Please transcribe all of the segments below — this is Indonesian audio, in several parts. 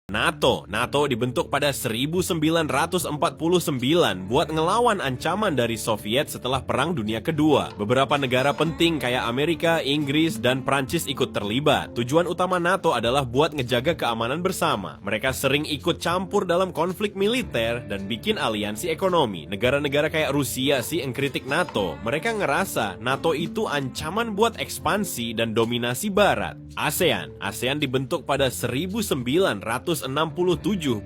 NATO dibentuk pada 1949 buat ngelawan ancaman dari Soviet setelah Perang Dunia Kedua. Beberapa negara penting kayak Amerika, Inggris, dan Prancis ikut terlibat. Tujuan utama NATO adalah buat ngejaga keamanan bersama. Mereka sering ikut campur dalam konflik militer dan bikin aliansi ekonomi. Negara-negara kayak Rusia sih yang kritik NATO. Mereka ngerasa NATO itu ancaman buat ekspansi dan dominasi Barat. ASEAN dibentuk pada 1967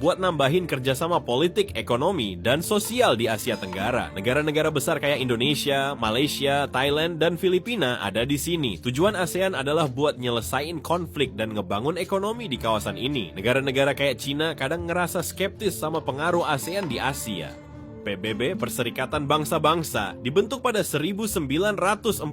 buat nambahin kerjasama politik, ekonomi, dan sosial di Asia Tenggara. Negara-negara besar kayak Indonesia, Malaysia, Thailand, dan Filipina ada di sini. Tujuan ASEAN adalah buat nyelesain konflik dan ngebangun ekonomi di kawasan ini. Negara-negara kayak Cina kadang ngerasa skeptis sama pengaruh ASEAN di Asia. PBB, Perserikatan Bangsa-Bangsa, dibentuk pada 1945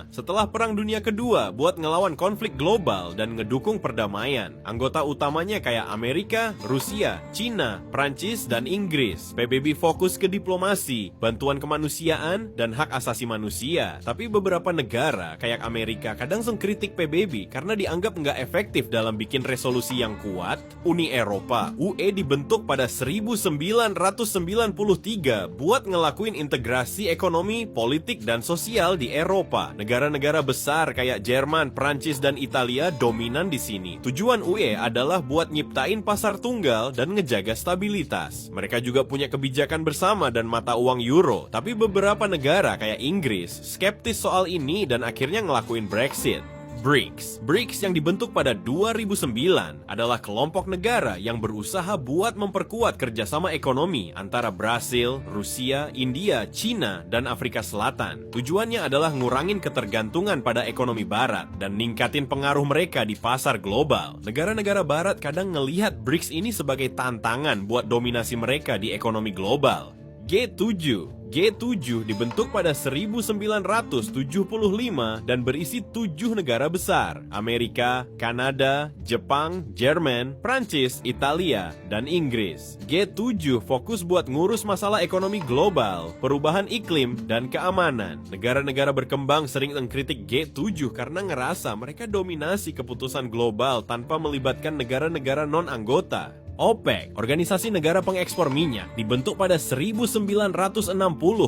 setelah Perang Dunia Kedua buat ngelawan konflik global dan ngedukung perdamaian. Anggota utamanya kayak Amerika, Rusia, Cina, Prancis, dan Inggris. PBB fokus ke diplomasi, bantuan kemanusiaan, dan hak asasi manusia. Tapi beberapa negara kayak Amerika kadang mengkritik PBB karena dianggap nggak efektif dalam bikin resolusi yang kuat. Uni Eropa, UE, dibentuk pada 1993 buat ngelakuin integrasi ekonomi, politik, dan sosial di Eropa. Negara-negara besar kayak Jerman, Prancis, dan Italia dominan di sini. Tujuan UE adalah buat nyiptain pasar tunggal dan ngejaga stabilitas. Mereka juga punya kebijakan bersama dan mata uang euro. Tapi beberapa negara kayak Inggris skeptis soal ini dan akhirnya ngelakuin Brexit. BRICS yang dibentuk pada 2009 adalah kelompok negara yang berusaha buat memperkuat kerjasama ekonomi antara Brasil, Rusia, India, Cina, dan Afrika Selatan. Tujuannya adalah ngurangin ketergantungan pada ekonomi barat dan ningkatin pengaruh mereka di pasar global. Negara-negara barat kadang ngelihat BRICS ini sebagai tantangan buat dominasi mereka di ekonomi global. G7 dibentuk pada 1975 dan berisi 7 negara besar: Amerika, Kanada, Jepang, Jerman, Prancis, Italia, dan Inggris. G7 fokus buat ngurus masalah ekonomi global, perubahan iklim, dan keamanan. Negara-negara berkembang sering mengkritik G7 karena ngerasa mereka dominasi keputusan global tanpa melibatkan negara-negara non-anggota. OPEC, Organisasi Negara Pengekspor Minyak, dibentuk pada 1960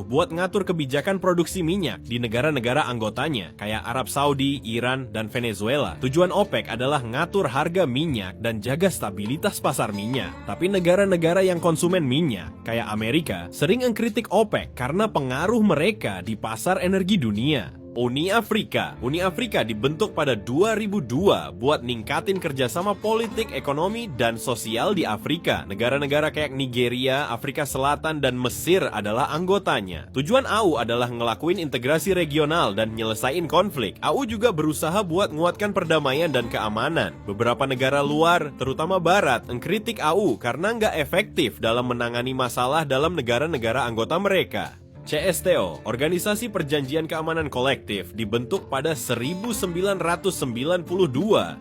buat ngatur kebijakan produksi minyak di negara-negara anggotanya, kayak Arab Saudi, Iran, dan Venezuela. Tujuan OPEC adalah ngatur harga minyak dan jaga stabilitas pasar minyak. Tapi negara-negara yang konsumen minyak, kayak Amerika, sering mengkritik OPEC karena pengaruh mereka di pasar energi dunia. Uni Afrika dibentuk pada 2002 buat ningkatin kerjasama politik, ekonomi, dan sosial di Afrika. Negara-negara kayak Nigeria, Afrika Selatan, dan Mesir adalah anggotanya. Tujuan AU adalah ngelakuin integrasi regional dan nyelesain konflik. AU juga berusaha buat nguatkan perdamaian dan keamanan. Beberapa negara luar, terutama Barat, mengkritik AU karena nggak efektif dalam menangani masalah dalam negara-negara anggota mereka. CSTO, Organisasi Perjanjian Keamanan Kolektif, dibentuk pada 1992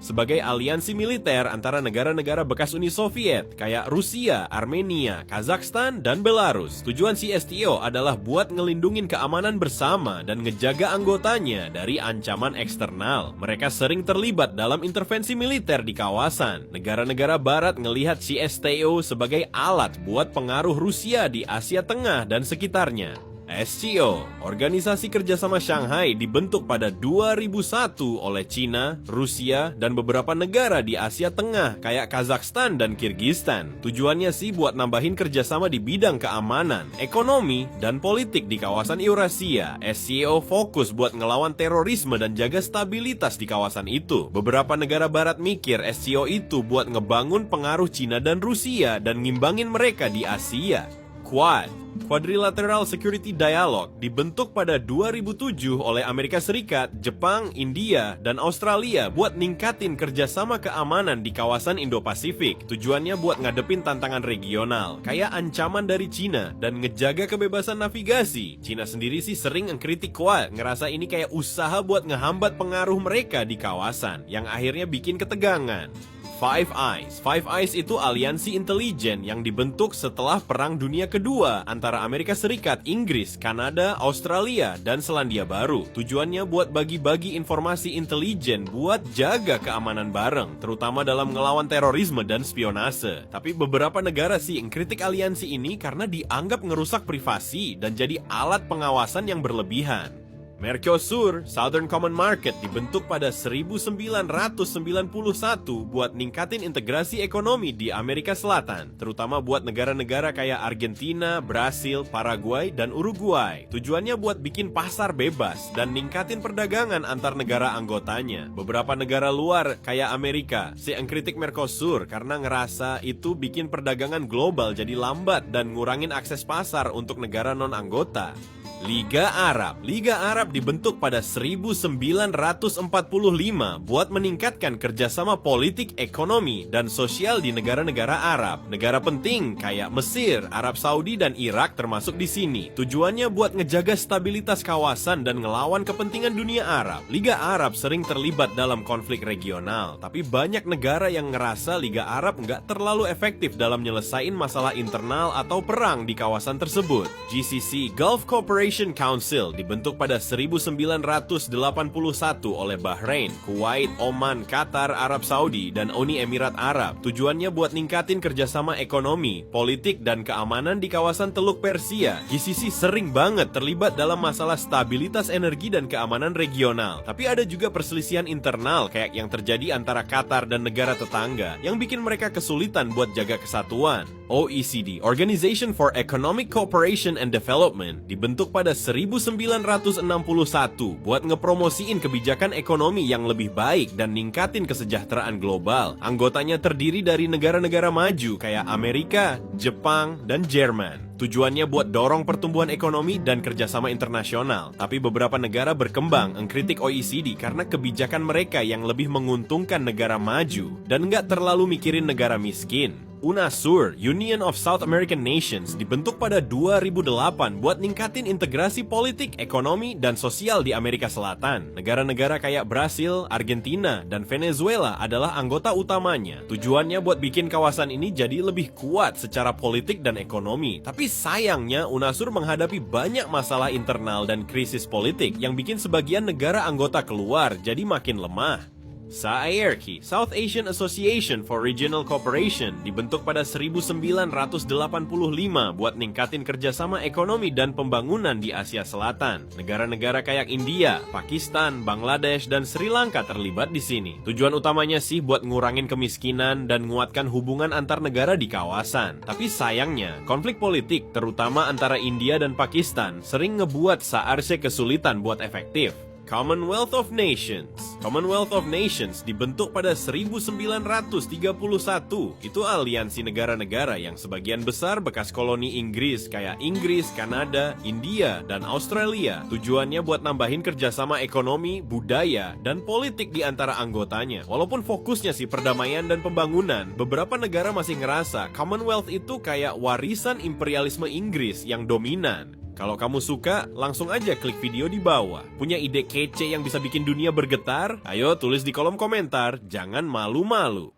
sebagai aliansi militer antara negara-negara bekas Uni Soviet kayak Rusia, Armenia, Kazakhstan, dan Belarus. Tujuan CSTO adalah buat ngelindungin keamanan bersama dan ngejaga anggotanya dari ancaman eksternal. Mereka sering terlibat dalam intervensi militer di kawasan. Negara-negara Barat ngelihat CSTO sebagai alat buat pengaruh Rusia di Asia Tengah dan sekitarnya. SCO, Organisasi Kerjasama Shanghai, dibentuk pada 2001 oleh Cina, Rusia, dan beberapa negara di Asia Tengah kayak Kazakhstan dan Kirgistan. Tujuannya sih buat nambahin kerjasama di bidang keamanan, ekonomi, dan politik di kawasan Eurasia. SCO fokus buat ngelawan terorisme dan jaga stabilitas di kawasan itu. Beberapa negara barat mikir SCO itu buat ngebangun pengaruh Cina dan Rusia dan ngimbangin mereka di Asia. Quadrilateral Security Dialogue dibentuk pada 2007 oleh Amerika Serikat, Jepang, India, dan Australia buat ningkatin kerjasama keamanan di kawasan Indo-Pasifik. Tujuannya buat ngadepin tantangan regional, kayak ancaman dari Cina dan ngejaga kebebasan navigasi. Cina sendiri sih sering ngkritik Quad, ngerasa ini kayak usaha buat ngehambat pengaruh mereka di kawasan, yang akhirnya bikin ketegangan. Five Eyes. Five Eyes itu aliansi intelijen yang dibentuk setelah Perang Dunia Kedua antara Amerika Serikat, Inggris, Kanada, Australia, dan Selandia Baru. Tujuannya buat bagi-bagi informasi intelijen buat jaga keamanan bareng, terutama dalam ngelawan terorisme dan spionase. Tapi beberapa negara sih ngkritik aliansi ini karena dianggap ngerusak privasi dan jadi alat pengawasan yang berlebihan. Mercosur, Southern Common Market, dibentuk pada 1991 buat ningkatin integrasi ekonomi di Amerika Selatan, terutama buat negara-negara kayak Argentina, Brasil, Paraguay, dan Uruguay. Tujuannya buat bikin pasar bebas dan ningkatin perdagangan antar negara anggotanya. Beberapa negara luar kayak Amerika sih ngkritik Mercosur karena ngerasa itu bikin perdagangan global jadi lambat dan ngurangin akses pasar untuk negara non-anggota. Liga Arab. Liga Arab dibentuk pada 1945 buat meningkatkan kerjasama politik, ekonomi, dan sosial di negara-negara Arab. Negara penting kayak Mesir, Arab Saudi, dan Irak termasuk di sini. Tujuannya buat ngejaga stabilitas kawasan dan ngelawan kepentingan dunia Arab. Liga Arab sering terlibat dalam konflik regional, tapi banyak negara yang ngerasa Liga Arab nggak terlalu efektif dalam nyelesain masalah internal atau perang di kawasan tersebut. GCC, Gulf Cooperation Council, dibentuk pada 1981 oleh Bahrain, Kuwait, Oman, Qatar, Arab Saudi, dan Uni Emirat Arab. Tujuannya buat ningkatin kerjasama ekonomi, politik, dan keamanan di kawasan Teluk Persia. GCC sering banget terlibat dalam masalah stabilitas energi dan keamanan regional. Tapi ada juga perselisihan internal kayak yang terjadi antara Qatar dan negara tetangga yang bikin mereka kesulitan buat jaga kesatuan. OECD, Organization for Economic Cooperation and Development, dibentuk pada 1961 buat ngepromosiin kebijakan ekonomi yang lebih baik dan ningkatin kesejahteraan global. Anggotanya terdiri dari negara-negara maju kayak Amerika, Jepang, dan Jerman. Tujuannya buat dorong pertumbuhan ekonomi dan kerjasama internasional. Tapi beberapa negara berkembang ngkritik OECD karena kebijakan mereka yang lebih menguntungkan negara maju dan nggak terlalu mikirin negara miskin. UNASUR, Union of South American Nations, dibentuk pada 2008 buat ningkatin integrasi politik, ekonomi, dan sosial di Amerika Selatan. Negara-negara kayak Brasil, Argentina, dan Venezuela adalah anggota utamanya. Tujuannya buat bikin kawasan ini jadi lebih kuat secara politik dan ekonomi. Tapi sayangnya UNASUR menghadapi banyak masalah internal dan krisis politik yang bikin sebagian negara anggota keluar jadi makin lemah. SAARC, South Asian Association for Regional Cooperation, dibentuk pada 1985 buat ningkatin kerjasama ekonomi dan pembangunan di Asia Selatan. Negara-negara kayak India, Pakistan, Bangladesh, dan Sri Lanka terlibat di sini. Tujuan utamanya sih buat ngurangin kemiskinan dan nguatkan hubungan antar negara di kawasan. Tapi sayangnya, konflik politik, terutama antara India dan Pakistan, sering ngebuat SAARC kesulitan buat efektif. Commonwealth of Nations. Commonwealth of Nations dibentuk pada 1931. Itu aliansi negara-negara yang sebagian besar bekas koloni Inggris kayak Inggris, Kanada, India, dan Australia. Tujuannya buat nambahin kerjasama ekonomi, budaya, dan politik di antara anggotanya. Walaupun fokusnya sih perdamaian dan pembangunan, beberapa negara masih ngerasa Commonwealth itu kayak warisan imperialisme Inggris yang dominan. Kalau kamu suka, langsung aja klik video di bawah. Punya ide kece yang bisa bikin dunia bergetar? Ayo tulis di kolom komentar, jangan malu-malu.